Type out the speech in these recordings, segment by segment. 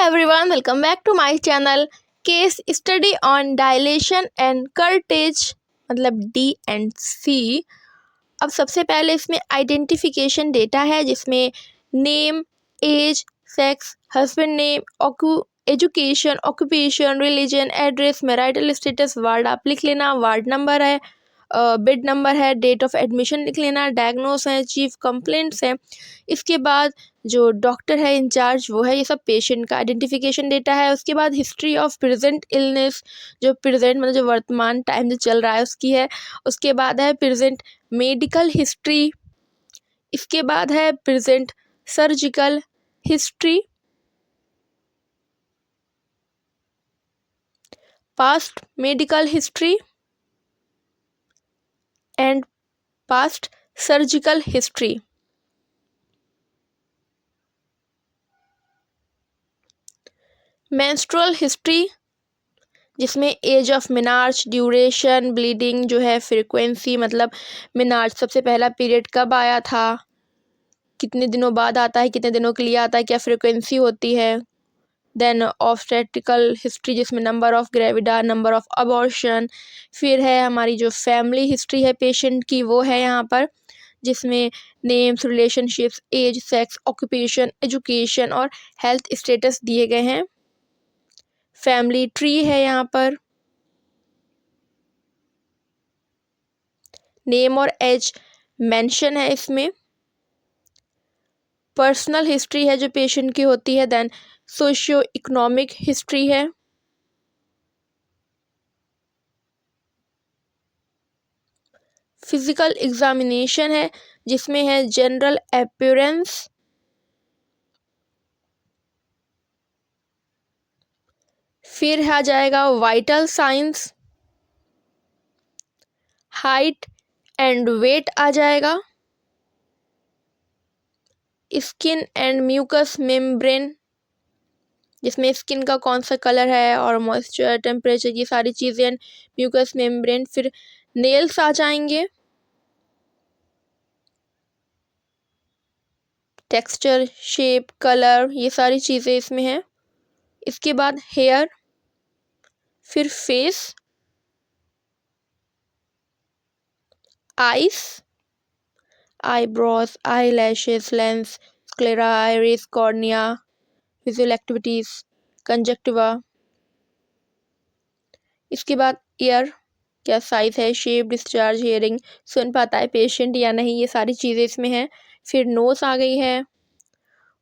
everyone, welcome back to my channel. Case study on dilation and curtage मतलब D and C। अब सबसे पहले इसमें आइडेंटिफिकेशन डेटा है जिसमें name, age, sex, husband name, education, occupation, religion, address, marital status, ward आप लिख लेना, वार्ड नंबर है, बेड नंबर है, डेट ऑफ एडमिशन लिख लेना, डायग्नोस है, चीफ कंप्लेंट्स है। इसके बाद जो डॉक्टर है इंचार्ज वो है, ये सब पेशेंट का आइडेंटिफिकेशन डेटा है। उसके बाद हिस्ट्री ऑफ प्रेजेंट इलनेस, जो प्रेजेंट मतलब जो वर्तमान टाइम जो चल रहा है उसकी है। उसके बाद है प्रेजेंट मेडिकल हिस्ट्री। इसके बाद है present surgical history, past medical history and past surgical history. Menstrual history जिसमें एज ऑफ मिनार्च, ड्यूरेशन, ब्लीडिंग जो है, फ्रीक्वेंसी मतलब मिनार्च सबसे पहला पीरियड कब आया था, कितने दिनों बाद आता है, कितने दिनों के लिए आता है, क्या फ्रीक्वेंसी होती है। देन ऑब्स्टेट्रिकल हिस्ट्री जिसमें number of gravida, number of abortion. फिर है हमारी जो फैमिली हिस्ट्री है पेशेंट की, वो है यहाँ पर जिसमें names, relationships, age, sex, occupation, education और हेल्थ स्टेटस दिए गए हैं। फैमिली ट्री है यहाँ पर, नेम और एज मेंशन है इसमें। पर्सनल हिस्ट्री है जो पेशेंट की होती है। देन सोशियो इकोनॉमिक हिस्ट्री है। फिजिकल एग्जामिनेशन है जिसमें है जनरल अपीयरेंस। फिर आ जाएगा vital signs, height and weight आ जाएगा, स्किन एंड म्यूकस मेम्ब्रेन जिसमें स्किन का कौन सा कलर है और मॉइस्चर, टेम्परेचर, ये सारी चीज़ें, म्यूकस मेम्ब्रेन। फिर नेल्स आ जाएंगे, टेक्सचर, शेप, कलर, ये सारी चीज़ें इसमें हैं। इसके बाद हेयर, फिर face, eyes, eyebrows, eyelashes, lens, sclera, iris, cornea, visual activities, conjunctiva. इसके बाद ईयर, क्या साइज है, शेप, डिस्चार्ज, हियरिंग, सुन पाता है पेशेंट या नहीं, ये सारी चीज़ें इसमें हैं। फिर नोज आ गई है।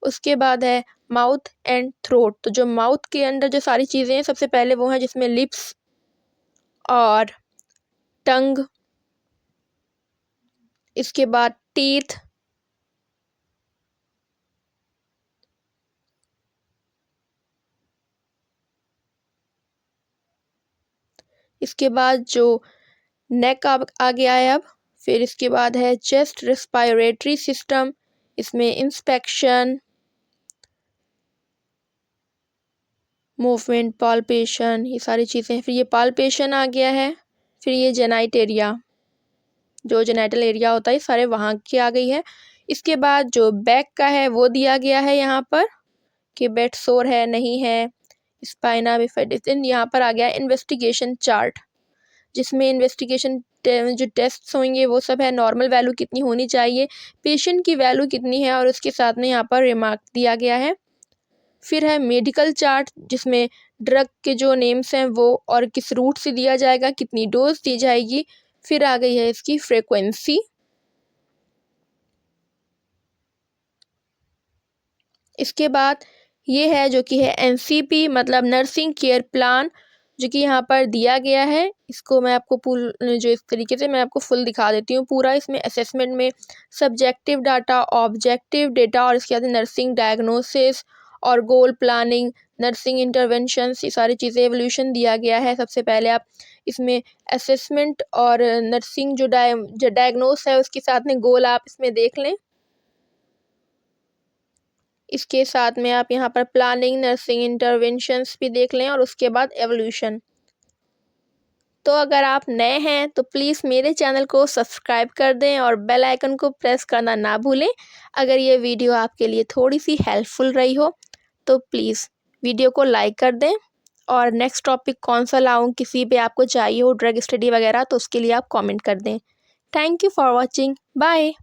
उसके बाद है माउथ एंड थ्रोट। तो जो माउथ के अंदर जो सारी चीज़ें हैं सबसे पहले वो हैं जिसमें लिप्स और टंग। इसके बाद टीथ, इसके बाद जो नेक आ गया है अब। फिर इसके बाद है चेस्ट, रेस्पिरेटरी सिस्टम, इसमें इंस्पेक्शन, मूवमेंट, पाल्पेशन, ये सारी चीज़ें। फिर ये पाल्पेशन आ गया है। फिर ये जेनाइट एरिया, जो जेनाइटल एरिया होता है, सारे वहाँ की आ गई है। इसके बाद जो बैक का है वो दिया गया है यहाँ पर कि बेड सोर है नहीं है, स्पाइना बिफिडा। यहाँ पर आ गया इन्वेस्टिगेशन चार्ट जिसमें इन्वेस्टिगेशन जो टेस्ट होंगे वो सब है। नॉर्मल वैल्यू कितनी होनी चाहिए, पेशेंट की वैल्यू कितनी है, और उसके साथ में यहाँ पर रिमार्क दिया गया है। फिर है मेडिकल चार्ट जिसमें ड्रग के जो नेम्स हैं वो और किस रूट से दिया जाएगा, कितनी डोज दी जाएगी। फिर आ गई है इसकी फ्रीक्वेंसी। इसके बाद ये है जो कि है NCP मतलब नर्सिंग केयर प्लान, जो कि यहाँ पर दिया गया है। इसको मैं आपको जो इस तरीके से मैं आपको फुल दिखा देती हूँ पूरा। इसमें असेसमेंट में सब्जेक्टिव डाटा, ऑब्जेक्टिव डेटा और इसके बाद नर्सिंग डायग्नोसिस और गोल प्लानिंग, नर्सिंग इंटरवेंशंस, ये सारी चीज़ें एवोल्यूशन दिया गया है। सबसे पहले आप इसमें असेसमेंट और नर्सिंग जो डायग्नोस है उसके साथ में गोल आप इसमें देख लें। इसके साथ में आप यहाँ पर प्लानिंग, नर्सिंग इंटरवेंशंस भी देख लें और उसके बाद एवोल्यूशन। तो अगर आप नए हैं तो प्लीज़ मेरे चैनल को सब्सक्राइब कर दें और बेल आइकन को प्रेस करना ना भूलें। अगर ये वीडियो आपके लिए थोड़ी सी हेल्पफुल रही हो तो प्लीज़ वीडियो को लाइक कर दें। और नेक्स्ट टॉपिक कौन सा लाऊं, किसी पे आपको चाहिए हो ड्रग स्टडी वगैरह, तो उसके लिए आप कमेंट कर दें। Thank you for watching, bye.